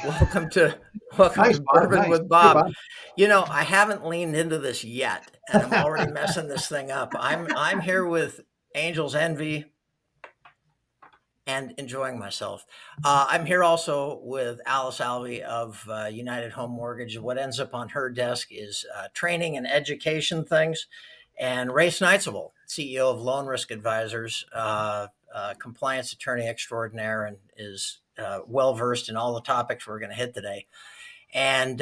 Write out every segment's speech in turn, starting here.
Welcome to welcome Nice, to Bob. Bourbon Nice. with Hey, Bob. Bob. I haven't leaned into this yet, and I'm already messing this thing up. I'm here with Angel's Envy and enjoying myself. I'm here also with Alice Alvey of United Home Mortgage. What ends up on her desk is training and education things, and Ray Sneitzable, CEO of Loan Risk Advisors, compliance attorney extraordinaire, and is well versed in all the topics we're going to hit today. And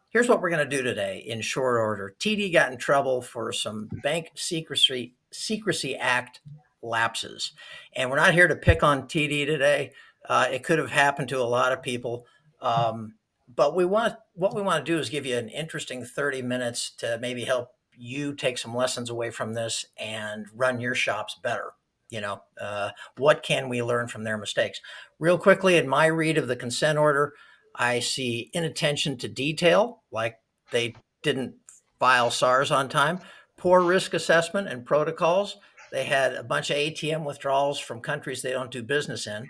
here's what we're going to do today in short order. TD got in trouble for some Bank Secrecy Act lapses. And we're not here to pick on TD today. It could have happened to a lot of people. But what we want to do is give you an interesting 30 minutes to maybe help you take some lessons away from this and run your shops better. What can we learn from their mistakes? Real quickly, in my read of the consent order, I see inattention to detail, like they didn't file SARS on time, poor risk assessment and protocols. They had a bunch of ATM withdrawals from countries they don't do business in.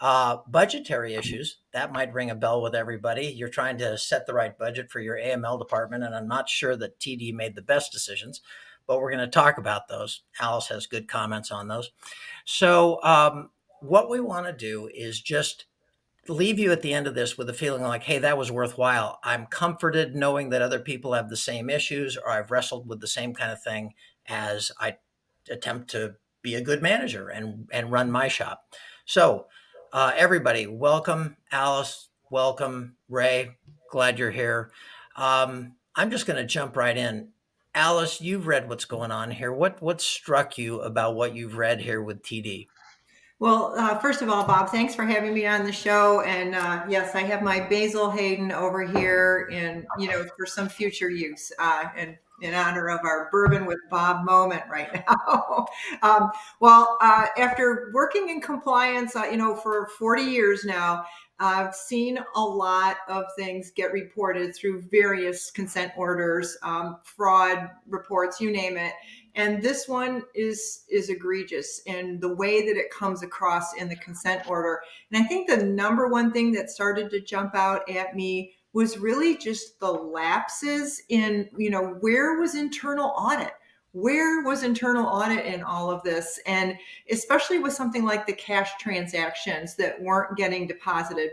Budgetary issues, that might ring a bell with everybody. You're trying to set the right budget for your AML department, and I'm not sure that TD made the best decisions, but we're going to talk about those. Alice has good comments on those. So, what we want to do is just leave you at the end of this with a feeling like, hey, that was worthwhile. I'm comforted knowing that other people have the same issues, or I've wrestled with the same kind of thing as I attempt to be a good manager and run my shop. So, everybody, welcome, Alice. Welcome, Ray. Glad you're here. I'm just going to jump right in. Alice, you've read what's going on here. What struck you about what you've read here with TD? Well, first of all, Bob, thanks for having me on the show. And yes, I have my Basil Hayden over here, and for some future use, and in honor of our Bourbon with Bob moment right now. After working in compliance, for 40 years now, I've seen a lot of things get reported through various consent orders, fraud reports, you name it. And this one is egregious in the way that it comes across in the consent order. And I think the number one thing that started to jump out at me was really just the lapses in, where was internal audit? Where was internal audit in all of this? And especially with something like the cash transactions that weren't getting deposited,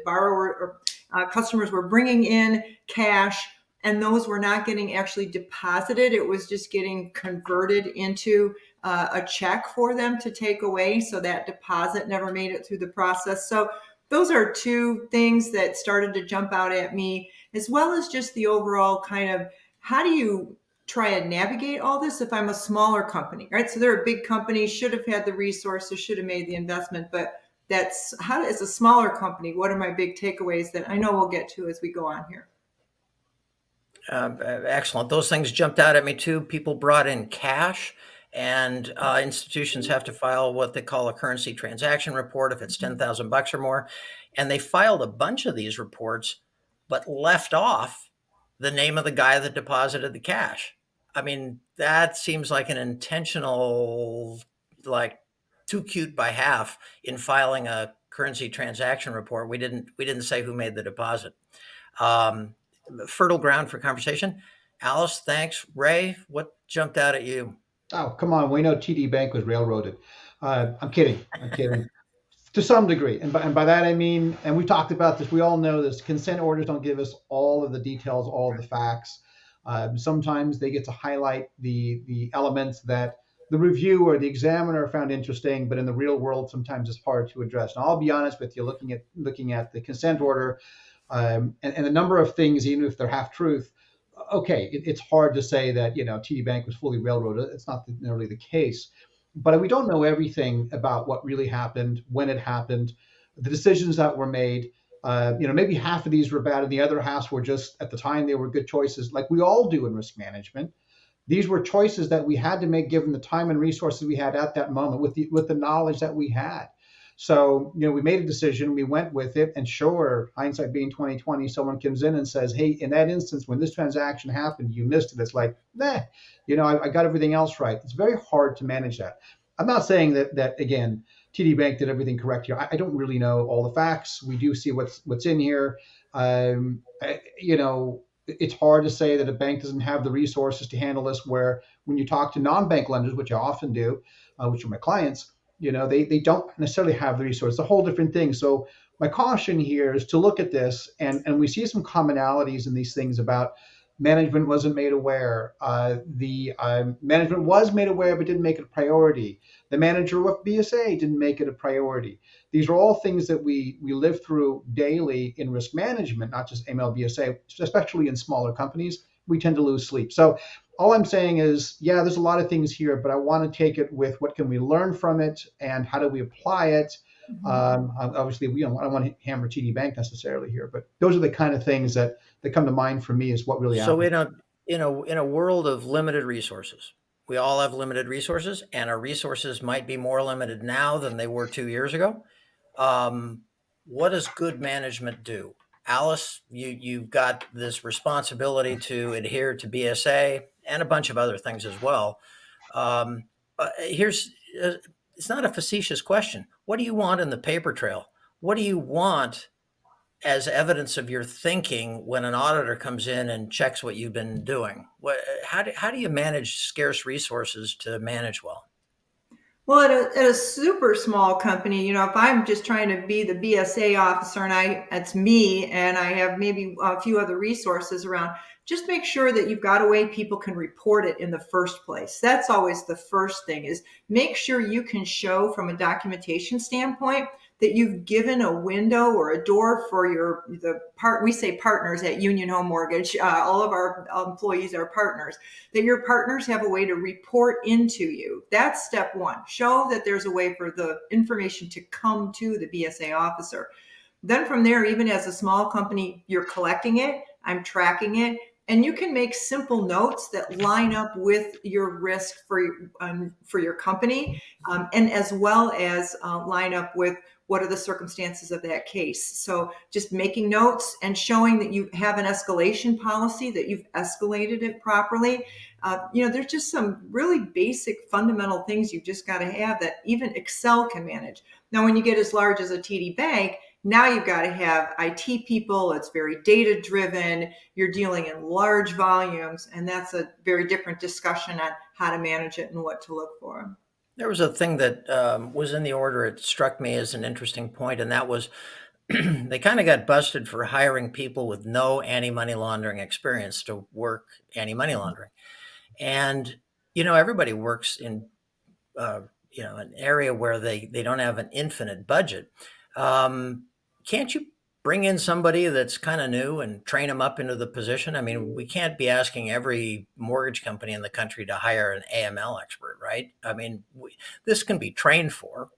customers were bringing in cash, and those were not getting actually deposited. It was just getting converted into a check for them to take away. So that deposit never made it through the process. So those are two things that started to jump out at me, as well as just the overall kind of, how do you try and navigate all this if I'm a smaller company, right? So they're a big company, should have had the resources, should have made the investment, but that's how, as a smaller company, what are my big takeaways that I know we'll get to as we go on here? Excellent. Those things jumped out at me too. People brought in cash, and institutions have to file what they call a currency transaction report if it's 10,000 bucks or more. And they filed a bunch of these reports, but left off the name of the guy that deposited the cash. I mean, that seems like an intentional, like too cute by half in filing a currency transaction report. We didn't say who made the deposit. Um, Fertile ground for conversation. Alice, thanks. Ray, what jumped out at you? Oh, come on. We know TD Bank was railroaded. I'm kidding. I'm kidding. To some degree. And by that, I mean, and we've talked about this, we all know this, consent orders don't give us all of the details, all of the facts. Sometimes they get to highlight the elements that the review or the examiner found interesting, but in the real world, sometimes it's hard to address. Now, I'll be honest with you, looking at the consent order, and a number of things, even if they're half truth, okay, it's hard to say that TD Bank was fully railroaded. It's not nearly the case, but we don't know everything about what really happened, when it happened, the decisions that were made. Maybe half of these were bad, and the other half were just at the time they were good choices, like we all do in risk management. These were choices that we had to make given the time and resources we had at that moment, with the knowledge that we had. So, we made a decision, we went with it, and sure, hindsight being 2020, someone comes in and says, "Hey, in that instance, when this transaction happened, you missed it." It's like, nah, I got everything else right. It's very hard to manage that. I'm not saying that again, TD Bank did everything correct here. I don't really know all the facts. We do see what's in here. It's hard to say that a bank doesn't have the resources to handle this. Where when you talk to non-bank lenders, which I often do, which are my clients, they don't necessarily have the resources. It's a whole different thing. So my caution here is to look at this, and we see some commonalities in these things about management wasn't made aware. The management was made aware but didn't make it a priority. The manager of BSA didn't make it a priority. These are all things that we live through daily in risk management, not just AML, BSA, especially in smaller companies. We tend to lose sleep. So all I'm saying is, yeah, there's a lot of things here, but I want to take it with what can we learn from it and how do we apply it. Obviously, I don't want to hammer TD Bank necessarily here, but those are the kind of things that come to mind for me is what really So happened. in a world of limited resources, we all have limited resources, and our resources might be more limited now than they were 2 years ago. Um, what does good management do? Alice, you've got this responsibility to adhere to BSA and a bunch of other things as well. Um, here's It's not a facetious question. What do you want in the paper trail? What do you want as evidence of your thinking when an auditor comes in and checks what you've been doing? How do you manage scarce resources to manage well? Well, at a super small company, if I'm just trying to be the BSA officer and it's me and I have maybe a few other resources around, just make sure that you've got a way people can report it in the first place. That's always the first thing, is make sure you can show from a documentation standpoint that you've given a window or a door for we say partners at Union Home Mortgage. All of our employees are partners, that your partners have a way to report into you. That's step one. Show that there's a way for the information to come to the BSA officer. Then from there, even as a small company, you're collecting it, I'm tracking it, and you can make simple notes that line up with your risk for your company, and as well as line up with what are the circumstances of that case. So just making notes and showing that you have an escalation policy, that you've escalated it properly. There's just some really basic fundamental things you've just got to have that even Excel can manage. Now, when you get as large as a TD Bank, now you've got to have IT people. It's very data driven. You're dealing in large volumes, and that's a very different discussion on how to manage it and what to look for. There was a thing that was in the order. It struck me as an interesting point, and that was they kind of got busted for hiring people with no anti-money laundering experience to work anti-money laundering. And, everybody works in, an area where they don't have an infinite budget. Can't you bring in somebody that's kind of new and train them up into the position? I mean, we can't be asking every mortgage company in the country to hire an AML expert, right? I mean, this can be trained for.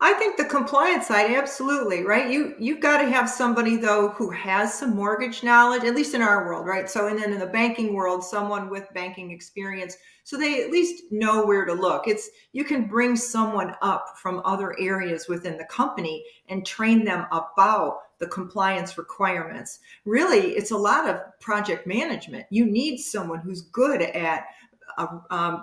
I think the compliance side, absolutely, right? You've got to have somebody though who has some mortgage knowledge, at least in our world, right? So, and then in the banking world, someone with banking experience, so they at least know where to look. You can bring someone up from other areas within the company and train them about the compliance requirements. Really, it's a lot of project management. You need someone who's good at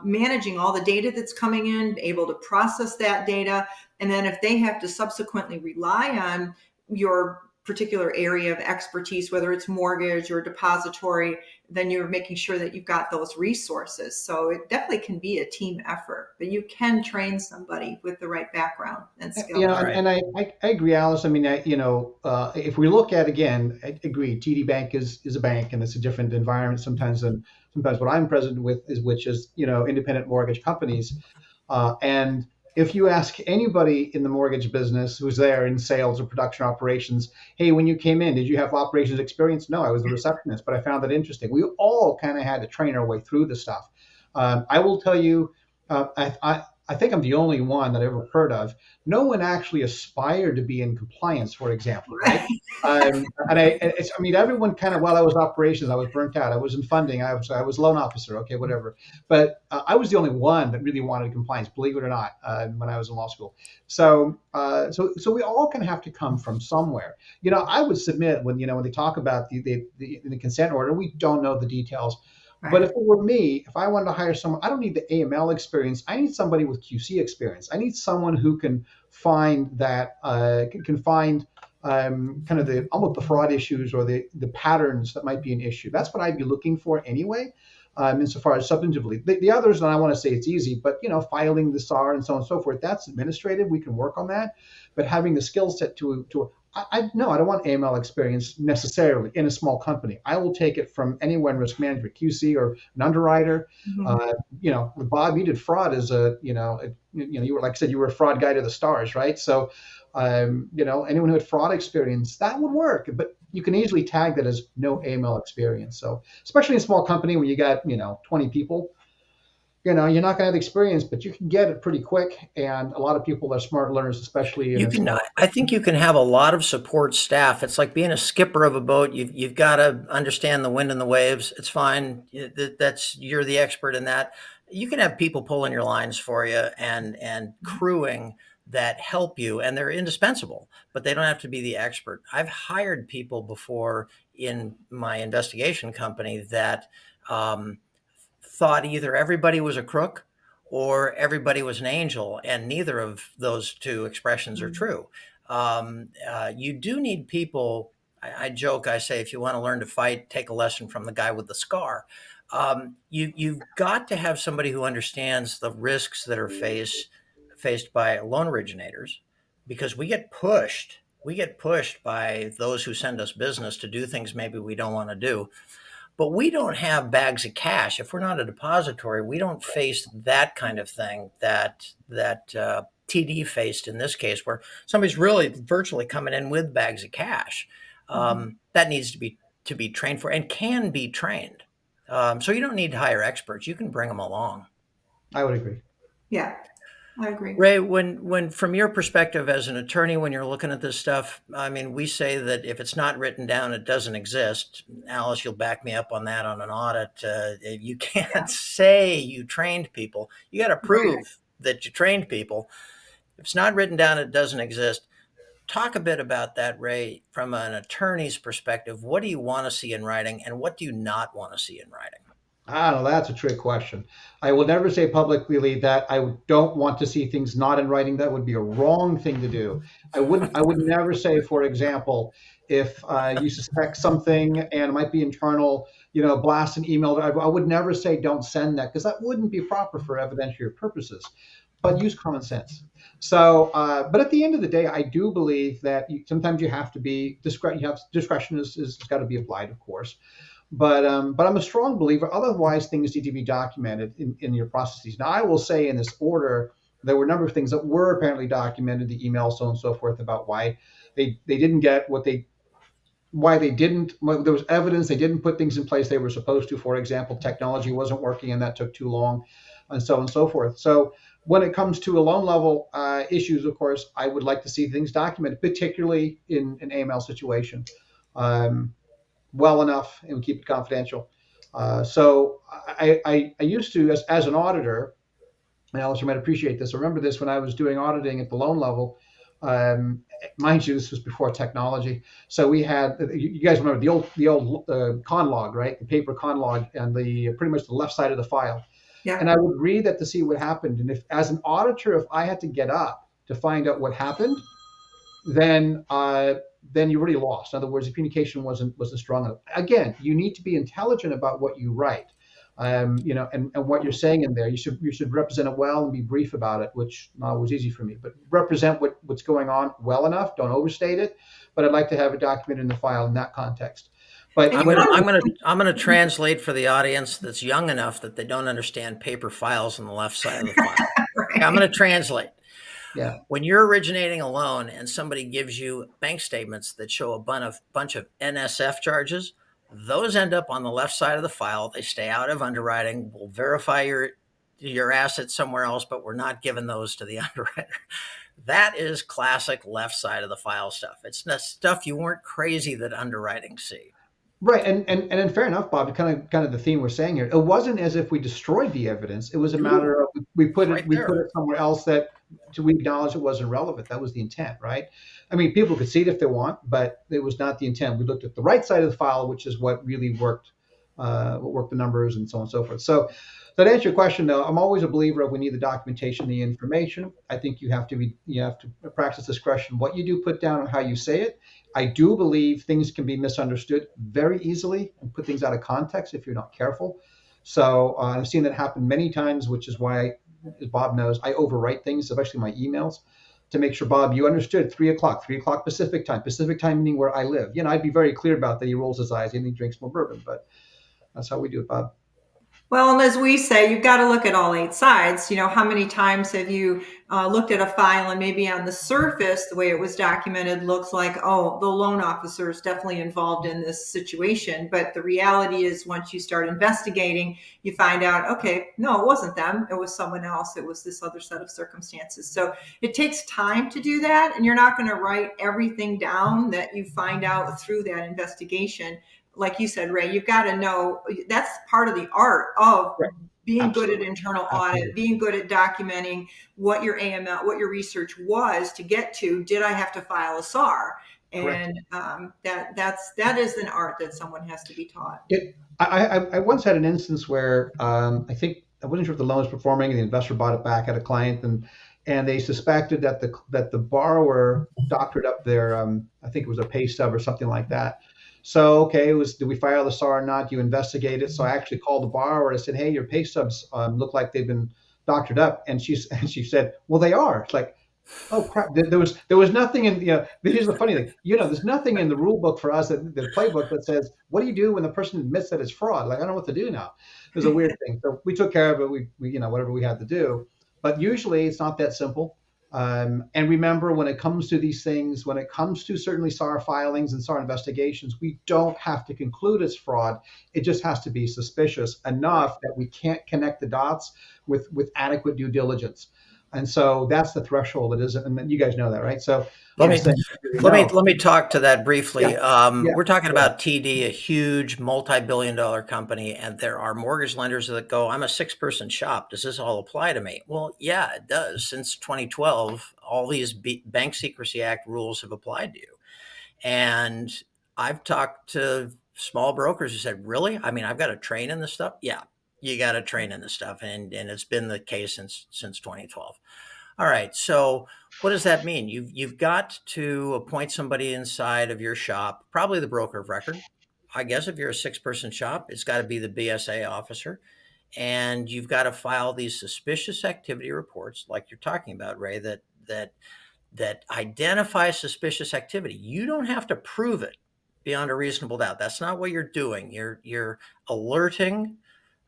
managing all the data that's coming in, able to process that data. And then if they have to subsequently rely on your particular area of expertise, whether it's mortgage or depository, then you're making sure that you've got those resources. So it definitely can be a team effort, but you can train somebody with the right background and skill. And I agree, Alice. I mean, if we look at, again, I agree, TD Bank is a bank, and it's a different environment sometimes than what I'm present with, which is independent mortgage companies. And if you ask anybody in the mortgage business who's there in sales or production operations, hey, when you came in, did you have operations experience? No, I was the receptionist, but I found that interesting. We all kind of had to train our way through the stuff. I will tell you, I think I'm the only one that I ever heard of. No one actually aspired to be in compliance, for example, right? Everyone kind of, while I was operations, I was burnt out. I was in funding. I was loan officer. Okay, whatever. But I was the only one that really wanted compliance, believe it or not, when I was in law school. So we all kind of have to come from somewhere. I would submit when they talk about the consent order, we don't know the details. But Right. if it were me, if I wanted to hire someone, I don't need the AML experience. I need somebody with QC experience. I need someone who can find that can find kind of the almost the fraud issues or the patterns that might be an issue. That's what I'd be looking for anyway. Insofar as substantively, the others, and I want to say it's easy, but filing the SAR and so on and so forth, that's administrative. We can work on that, but having the skill set to no, I don't want AML experience necessarily in a small company. I will take it from anyone in risk management, QC or an underwriter. Mhm. Bob, you did fraud as you were, like I said, you were a fraud guy to the stars, right? So, anyone who had fraud experience, that would work. But you can easily tag that as no AML experience. So, especially in a small company when you got 20 people, you're not going to have experience, but you can get it pretty quick. And a lot of people are smart learners, especially in You a can, small. I think you can have a lot of support staff. It's like being a skipper of a boat. You've got to understand the wind and the waves. It's fine. You're the expert in that. You can have people pulling your lines for you and crewing that help you, and they're indispensable, but they don't have to be the expert. I've hired people before in my investigation company that um, thought either everybody was a crook or everybody was an angel, and neither of those two expressions are true. You do need people. I joke, I say, if you want to learn to fight, take a lesson from the guy with the scar. You've got to have somebody who understands the risks that are faced by loan originators, because we get pushed. We get pushed by those who send us business to do things maybe we don't want to do, but we don't have bags of cash. If we're not a depository, we don't face that kind of thing that TD faced in this case, where somebody's really virtually coming in with bags of cash. Mhm. That needs to be trained for and can be trained. So you don't need to hire experts. You can bring them along. I would agree. Yeah, I agree. Ray, when from your perspective as an attorney, when you're looking at this stuff, I mean, we say that if it's not written down, it doesn't exist. Alice, you'll back me up on that on an audit. You Yeah. can't say you trained people. You got to Right. prove that you trained people. If it's not written down, it doesn't exist. Talk a bit about that, Ray, from an attorney's perspective. What do you want to see in writing, and what do you not want to see in writing? I don't know. That's a trick question. I will never say publicly that I don't want to see things not in writing. That would be a wrong thing to do. I would never say, for example, if you suspect something and it might be internal, blast an email. I would never say don't send that because that wouldn't be proper for evidentiary purposes. But use common sense. So, but at the end of the day, I do believe that sometimes you have to be discretion. You have discretion is got to be applied, of course. But I'm a strong believer. Otherwise, things need to be documented in your processes. Now, I will say in this order, there were a number of things that were apparently documented, the emails, so on and so forth, about why they didn't get why they didn't. Well, there was evidence they didn't put things in place they were supposed to. For example, technology wasn't working and that took too long, and so on and so forth. So when it comes to a loan level issues, of course, I would like to see things documented, particularly in an AML situation. Um, well enough and keep it confidential. So I used to, as an auditor, and Alice, you might appreciate this. I remember this when I was doing auditing at the loan level. Um, Mind you, this was before technology. So we had, you guys remember the old con log, right? The paper con log and the pretty much the left side of the file. Yeah. And I would read that to see what happened. And if, as an auditor, if I had to get up to find out what happened, then then you really lost. In other words, the communication wasn't strong enough. Again, you need to be intelligent about what you write, and what you're saying in there. You should represent it well and be brief about it, which not always easy for me. But represent what's going on well enough. Don't overstate it. But I'd like to have it documented in the file in that context. But And you when it, want I'm gonna translate for the audience that's young enough that they don't understand paper files on the left side of the file. I'm right. gonna translate. yeah, When you're originating a loan and somebody gives you bank statements that show a bunch of NSF charges, those end up on the left side of the file. They stay out of underwriting. We'll verify your assets somewhere else, but we're not giving those to the underwriter. That is classic left side of the file stuff. It's the stuff you weren't crazy that underwriting see. right, and then fair enough, Bob. Kind of the theme we're saying here. It wasn't as if we destroyed the evidence. It was a Ooh, matter of we it's put it right we put there. it somewhere else that we acknowledge it wasn't relevant. That was the intent, right? I mean, people could see it if they want, but it was not the intent. We looked at the right side of the file, which is what really worked we'll work the numbers and so on and so forth. So that answer your question, though, I'm always a believer of we need the documentation, the information. I think you have to practice discretion. What you do put down and how you say it. I do believe things can be misunderstood very easily and put things out of context if you're not careful. So I've seen that happen many times, which is why, as Bob knows, I overwrite things, especially my emails, to make sure, Bob, you understood 3 o'clock Pacific time meaning where I live. I'd be very clear about that. He rolls his eyes and he drinks more bourbon, but that's how we do it, Bob. Well, and as we say, you've got to look at all 8 sides. How many times have you looked at a file and maybe on the surface, the way it was documented looks like, oh, the loan officer is definitely involved in this situation. But the reality is once you start investigating, you find out, okay, no, it wasn't them. It was someone else. It was this other set of circumstances. So it takes time to do that. And you're not going to write everything down that you find out through that investigation. Like you said, Ray, you've got to know that's part of the art of Right. being Absolutely. good at internal audit, being good at documenting what your AML, what your research was to get to, did I have to file a SAR? Correct. And that is an art that someone has to be taught. I once had an instance where I think I wasn't sure if the loan was performing, and the investor bought it back at a client, and they suspected that the borrower doctored up their I think it was a pay stub or something like that. So okay, did we file the SAR or not? You investigate it. So I actually called the borrower and I said, hey, your pay stubs look like they've been doctored up, and she said, well, they are. It's like, oh crap! There was nothing in Here's the funny thing. There's nothing in the rule book for us, the playbook, that says what do you do when the person admits that it's fraud. Like I don't know what to do now. It was a weird thing. So we took care of it. We whatever we had to do. But usually it's not that simple. And remember, when it comes to these things, when it comes to certainly SAR filings and SAR investigations, we don't have to conclude it's fraud. It just has to be suspicious enough that we can't connect the dots with adequate due diligence. And so that's the threshold it is, and you guys know that, right? So Let yes, let me talk to that briefly. Yeah. We're talking about TD, a huge multi-billion-dollar company, and there are mortgage lenders that go, "I'm a 6-person shop. Does this all apply to me?" Well, yeah, it does. Since 2012, all these Bank Secrecy Act rules have applied to you, and I've talked to small brokers who said, "Really? I mean, I've got to train in this stuff." Yeah, you got to train in this stuff, and it's been the case since 2012. All right. So what does that mean? You've got to appoint somebody inside of your shop, probably the broker of record. I guess if you're a 6-person shop, it's got to be the BSA officer. And you've got to file these suspicious activity reports, like you're talking about, Ray, that identify suspicious activity. You don't have to prove it beyond a reasonable doubt. That's not what you're doing. You're alerting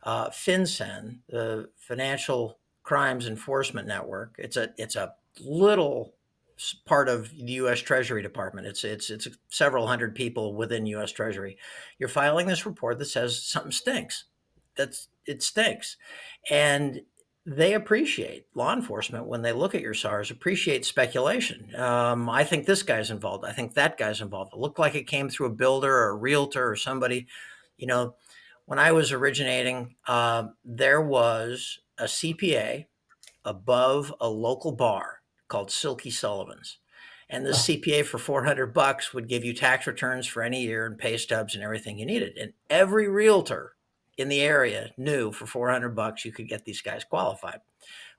FinCEN, the Financial Crimes Enforcement Network. It's a little part of the U.S. Treasury Department. It's several hundred people within U.S. Treasury. You're filing this report that says something stinks. It stinks, and they appreciate law enforcement when they look at your SARs. Appreciate speculation. I think this guy's involved. I think that guy's involved. It looked like it came through a builder or a realtor or somebody, you know. When I was originating, there was a CPA above a local bar called Silky Sullivan's. And this CPA for $400 would give you tax returns for any year and pay stubs and everything you needed. And every realtor in the area knew for $400 you could get these guys qualified.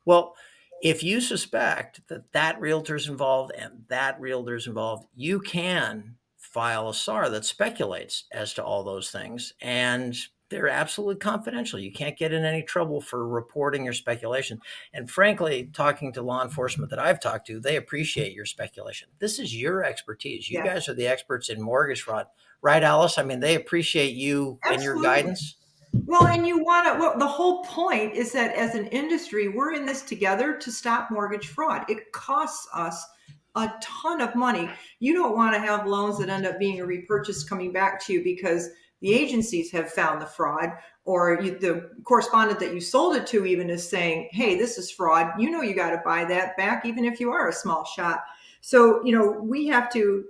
Well, if you suspect that realtor's involved and that realtor's involved, you can file a SAR that speculates as to all those things. And they're absolutely confidential. You can't get in any trouble for reporting your speculation. And frankly, talking to law enforcement that I've talked to, they appreciate your speculation. This is your expertise. You guys are the experts in mortgage fraud, right, Alice? I mean, they appreciate you and your guidance. Well, and you want to, well, the whole point is that as an industry, we're in this together to stop mortgage fraud. It costs us a ton of money. You don't want to have loans that end up being a repurchase coming back to you because the agencies have found the fraud, or the correspondent that you sold it to even is saying, hey, this is fraud. You got to buy that back, even if you are a small shop. So, we have to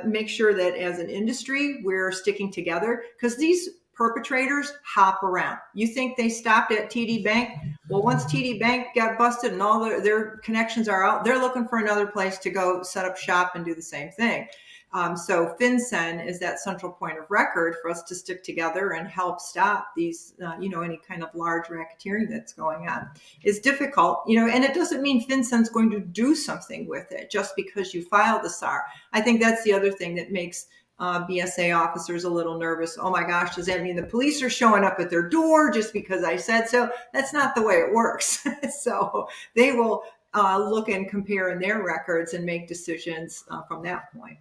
make sure that as an industry, we're sticking together because these perpetrators hop around. You think they stopped at TD Bank? Well, once TD Bank got busted and all their connections are out, they're looking for another place to go set up shop and do the same thing. So FinCEN is that central point of record for us to stick together and help stop these, any kind of large racketeering that's going on. It's difficult, and it doesn't mean FinCEN's going to do something with it just because you file the SAR. I think that's the other thing that makes BSA officers a little nervous. Oh my gosh, does that mean the police are showing up at their door just because I said so? That's not the way it works. So they will look and compare in their records and make decisions from that point.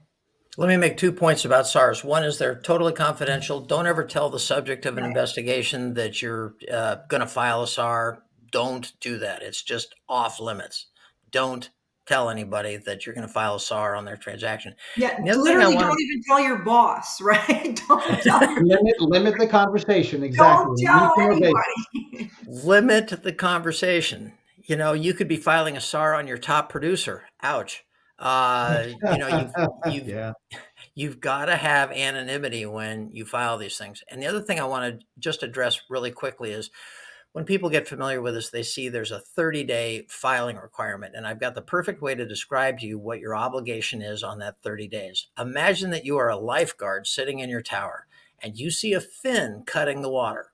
Let me make 2 points about SARs. One is they're totally confidential. Don't ever tell the subject of an investigation that you're going to file a SAR. Don't do that. It's just off limits. Don't tell anybody that you're going to file a SAR on their transaction. Yeah, literally don't even tell your boss, right? Don't tell limit the conversation. Exactly. Don't tell anybody. Limit the conversation. You could be filing a SAR on your top producer. Ouch. You've got to have anonymity when you file these things. And the other thing I want to just address really quickly is when people get familiar with this, they see there's a 30-day filing requirement. And I've got the perfect way to describe to you what your obligation is on that 30 days. Imagine that you are a lifeguard sitting in your tower and you see a fin cutting the water.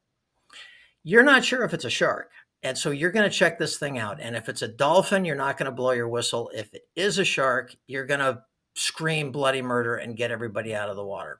You're not sure if it's a shark. And so you're going to check this thing out. And if it's a dolphin, you're not going to blow your whistle. If it is a shark, you're going to scream bloody murder and get everybody out of the water.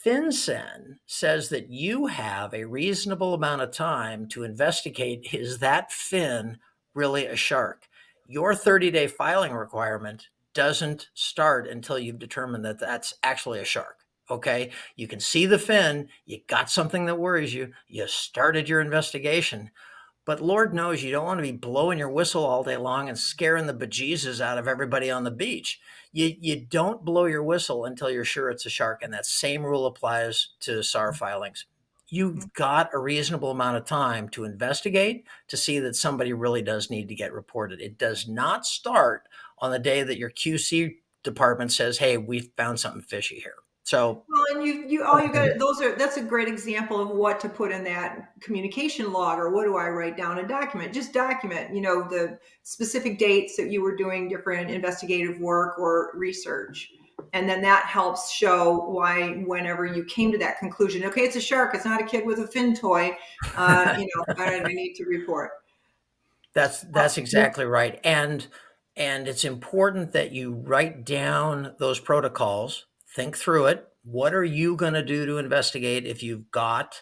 FinCEN says that you have a reasonable amount of time to investigate, is that fin really a shark? Your 30-day filing requirement doesn't start until you've determined that that's actually a shark. Okay, you can see the fin, you got something that worries you, you started your investigation. But Lord knows you don't want to be blowing your whistle all day long and scaring the bejesus out of everybody on the beach. You don't blow your whistle until you're sure it's a shark. And that same rule applies to SAR filings. You've got a reasonable amount of time to investigate to see that somebody really does need to get reported. It does not start on the day that your QC department says, hey, we found something fishy here. So, well, and you got that's a great example of what to put in that communication log, or what do I write down a document? Just document, the specific dates that you were doing different investigative work or research. And then that helps show why, whenever you came to that conclusion, okay, it's a shark, it's not a kid with a fin toy, I need to report. That's exactly right. And it's important that you write down those protocols. Think through it. What are you going to do to investigate if you've got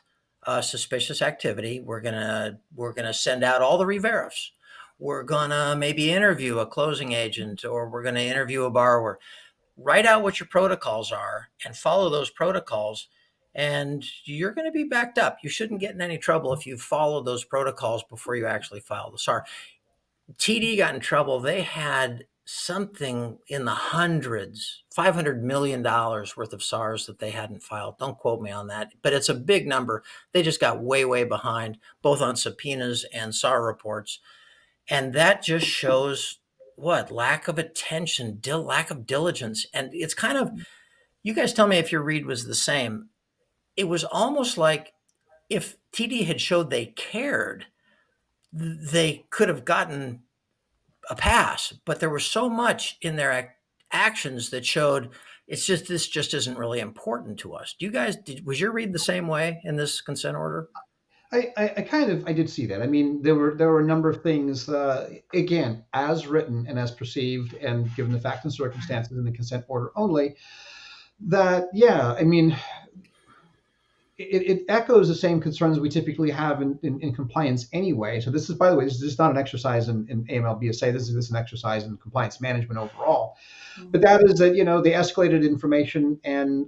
suspicious activity? We're gonna send out all the reverifs. We're gonna maybe interview a closing agent, or we're going to interview a borrower. Write out what your protocols are and follow those protocols, and you're going to be backed up. You shouldn't get in any trouble if you follow those protocols before you actually file the SAR. TD got in trouble. They had something in the hundreds, $500 million worth of SARs that they hadn't filed. Don't quote me on that, but it's a big number. They just got way, way behind, both on subpoenas and SAR reports. And that just shows lack of attention, lack of diligence. And it's kind of, you guys tell me if your read was the same. It was almost like if TD had showed they cared, they could have gotten a pass, but there was so much in their actions that showed this just isn't really important to us. Do you guys, was your read the same way in this consent order? I did see that. I mean, there were a number of things, again, as written and as perceived, and given the facts and circumstances in the consent order only, that, yeah, I mean, it echoes the same concerns we typically have in compliance anyway. So this is, by the way, this is just not an exercise in AML BSA. This is an exercise in compliance management overall. But that is that, they escalated information, and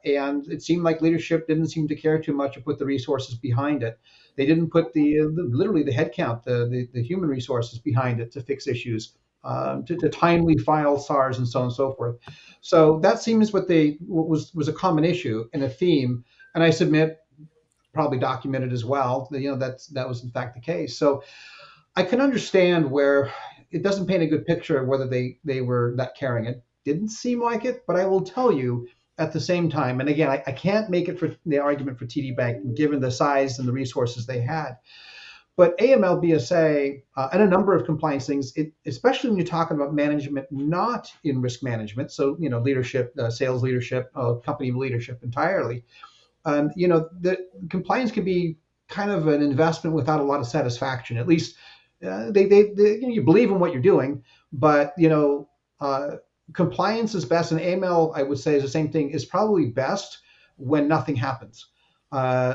it seemed like leadership didn't seem to care too much or put the resources behind it. They didn't put literally the headcount, the human resources behind it to fix issues, to timely file SARs and so on and so forth. So that seems what was a common issue and a theme. And I submit, probably documented as well, that was in fact the case. So I can understand where it doesn't paint a good picture of whether they were that caring. It didn't seem like it, but I will tell you at the same time, and again, I can't make it for the argument for TD Bank, given the size and the resources they had. But AML, BSA, and a number of compliance things, especially when you're talking about management, not in risk management, so leadership, sales leadership, company leadership entirely. The compliance can be kind of an investment without a lot of satisfaction. At least you believe in what you're doing, but compliance is best, and AML, I would say, is the same thing. Is probably best when nothing happens.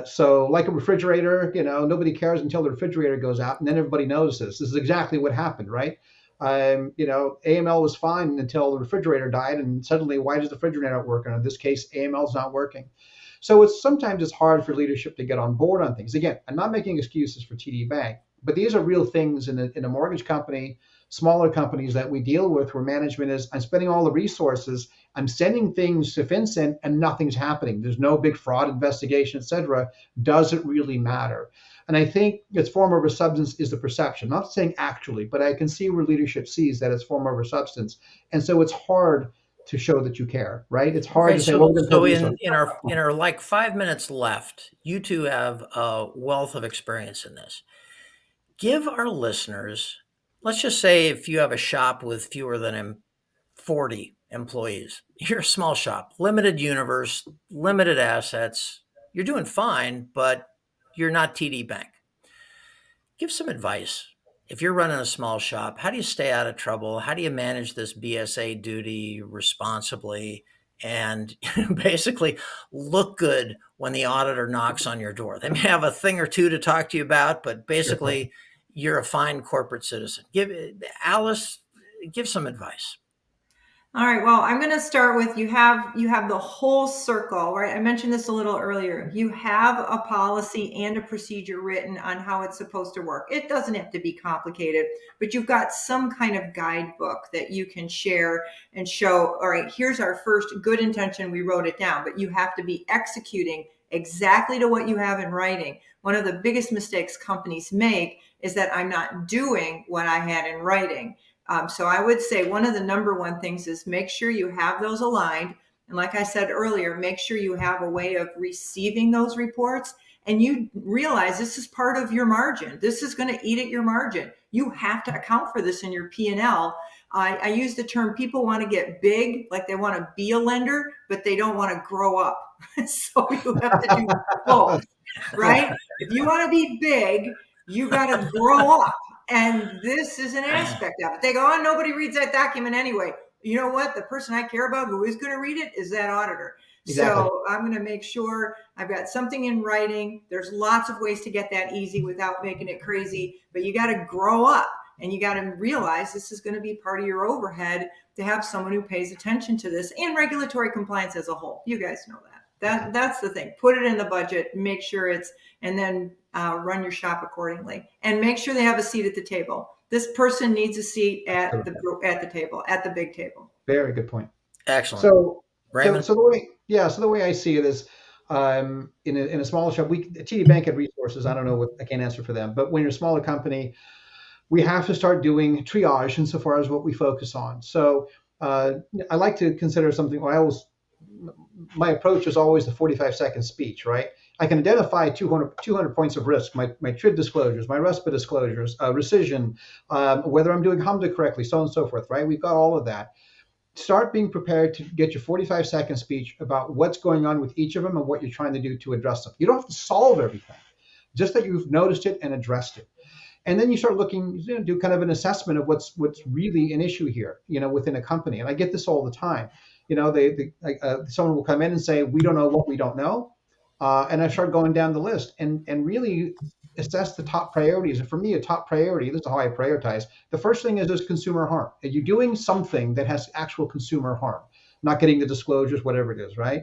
So like a refrigerator, nobody cares until the refrigerator goes out, and then everybody notices. This is exactly what happened, right? AML was fine until the refrigerator died, and suddenly, why does the refrigerator not work? And in this case, AML is not working. So sometimes it's hard for leadership to get on board on things. Again, I'm not making excuses for TD Bank, but these are real things in a mortgage company, smaller companies that we deal with, where management is, I'm spending all the resources, I'm sending things to FinCEN and nothing's happening. There's no big fraud investigation, et cetera. Does it really matter? And I think its form over substance is the perception. I'm not saying actually, but I can see where leadership sees that it's form over substance. And so it's hard to show that you care, right? It's hard Okay, to say, well, we're so going to in our like 5 minutes left, you two have a wealth of experience in this. Give our listeners, let's just say if you have a shop with fewer than 40 employees, you're a small shop, limited universe, limited assets, you're doing fine, but you're not TD Bank. Give some advice. If you're running a small shop, how do you stay out of trouble? How do you manage this BSA duty responsibly and basically look good when the auditor knocks on your door? They may have a thing or two to talk to you about, but basically you're a fine corporate citizen. Alice, give some advice. All right. Well, I'm going to start with you have the whole circle, right? I mentioned this a little earlier. You have a policy and a procedure written on how it's supposed to work. It doesn't have to be complicated, but you've got some kind of guidebook that you can share and show, all right, here's our first good intention. We wrote it down, but you have to be executing exactly to what you have in writing. One of the biggest mistakes companies make is that I'm not doing what I had in writing. So I would say one of the number one things is make sure you have those aligned. And like I said earlier, make sure you have a way of receiving those reports and you realize this is part of your margin. This is going to eat at your margin. You have to account for this in your P&L. I use the term people want to get big, like they want to be a lender, but they don't want to grow up. So you have to do both, right? If you want to be big, you got to grow up. And this is an aspect of it. They go, oh, nobody reads that document anyway. You know what? The person I care about who is going to read it is that auditor. Exactly. So I'm going to make sure I've got something in writing. There's lots of ways to get that easy without making it crazy, but you got to grow up and you got to realize this is going to be part of your overhead to have someone who pays attention to this and regulatory compliance as a whole. You guys know that. That's the thing. Put it in the budget, make sure and then run your shop accordingly, and make sure they have a seat at the table. This person needs a seat at the table, at the big table. Very good point. Excellent. So Raymond? the way I see it is, in a smaller shop, TD Bank had resources. I don't know I can't answer for them, but when you're a smaller company, we have to start doing triage insofar as what we focus on. So I like to consider something. My approach is always the 45-second speech, right? I can identify 200 points of risk, my TRID disclosures, my RESPA disclosures, rescission, whether I'm doing HMDA correctly, so on and so forth, right? We've got all of that. Start being prepared to get your 45-second speech about what's going on with each of them and what you're trying to do to address them. You don't have to solve everything, just that you've noticed it and addressed it. And then you start looking, do kind of an assessment of what's really an issue here, within a company. And I get this all the time. Someone will come in and say, we don't know what we don't know. And I start going down the list and really assess the top priorities. And for me, a top priority, this is how I prioritize. The first thing is consumer harm. Are you doing something that has actual consumer harm? Not getting the disclosures, whatever it is, right?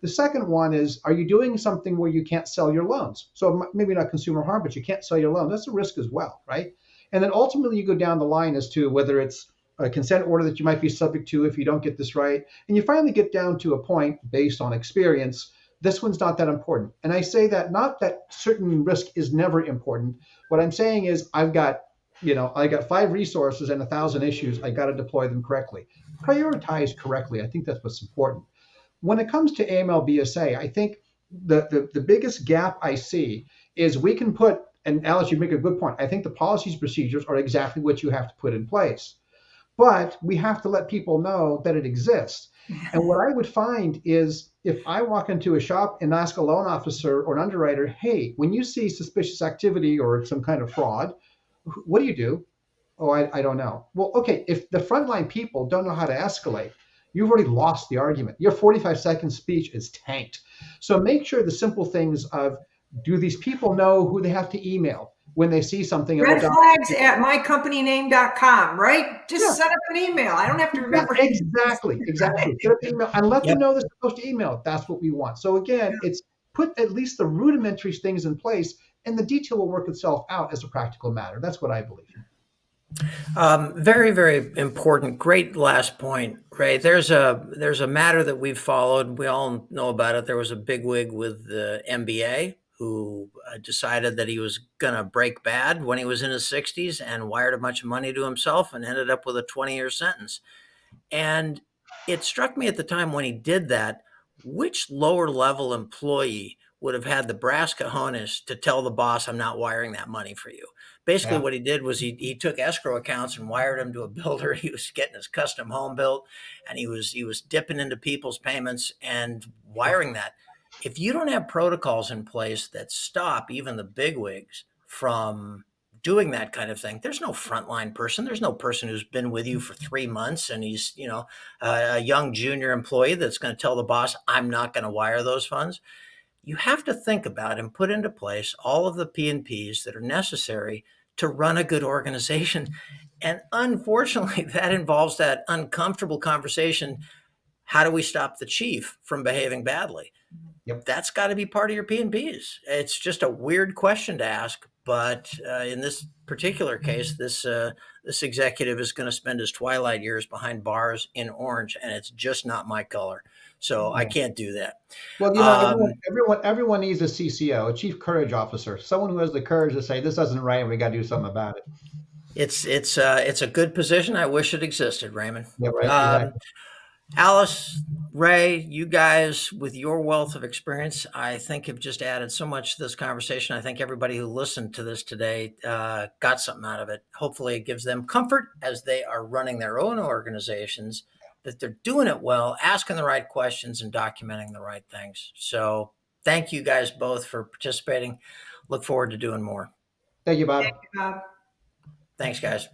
The second one is, are you doing something where you can't sell your loans? So maybe not consumer harm, but you can't sell your loans. That's a risk as well, right? And then ultimately you go down the line as to whether it's a consent order that you might be subject to if you don't get this right. And you finally get down to a point based on experience, this one's not that important. And I say that not that certain risk is never important. What I'm saying is I got 5 resources and 1,000 issues. I got to deploy them correctly. Prioritize correctly. I think that's what's important. When it comes to AML BSA, I think the biggest gap I see is we can put and Alice, you make a good point. I think the policies procedures are exactly what you have to put in place. But we have to let people know that it exists. And what I would find is if I walk into a shop and ask a loan officer or an underwriter, hey, when you see suspicious activity or some kind of fraud, what do you do? Oh, I don't know. Well, okay, if the frontline people don't know how to escalate, you've already lost the argument. Your 45-second speech is tanked. So make sure the simple things of, do these people know who they have to email when they see something? Red flags at mycompanyname.com, right? Just Yeah. set up an email. I don't have to remember. Exactly. Set up an email and let Yep. them know they're supposed to email. That's what we want. So again, it's put at least the rudimentary things in place, and the detail will work itself out as a practical matter. That's what I believe. Very, very important. Great last point, Ray. There's a matter that we've followed. We all know about it. There was a bigwig with the MBA who decided that he was going to break bad when he was in his 60s and wired a bunch of money to himself and ended up with a 20-year sentence. And it struck me at the time when he did that, which lower level employee would have had the brass cojones to tell the boss, I'm not wiring that money for you. Basically, Yeah. what he did was he took escrow accounts and wired them to a builder. He was getting his custom home built, and he was dipping into people's payments and wiring that. If you don't have protocols in place that stop even the bigwigs from doing that kind of thing, there's no frontline person. There's no person who's been with you for 3 months and he's, a young junior employee that's going to tell the boss, I'm not going to wire those funds. You have to think about and put into place all of the P&Ps that are necessary to run a good organization. And unfortunately, that involves that uncomfortable conversation. How do we stop the chief from behaving badly? Yep. That's got to be part of your P&Ps. It's just a weird question to ask, but in this particular case, this executive is going to spend his twilight years behind bars in orange, and it's just not my color. So I Yeah. can't do that. Well, Um, everyone needs a CCO, a chief courage officer, someone who has the courage to say this isn't right and we got to do something about it. it's a good position. I wish it existed, Raymond. Yeah, right. Um, Exactly. Alice, Ray, you guys with your wealth of experience, I think have just added so much to this conversation. I think everybody who listened to this today got something out of it. Hopefully, it gives them comfort as they are running their own organizations, that they're doing it well, asking the right questions, and documenting the right things. So, thank you guys both for participating. Look forward to doing more. Thank you, Bob. Uh, Thanks, guys.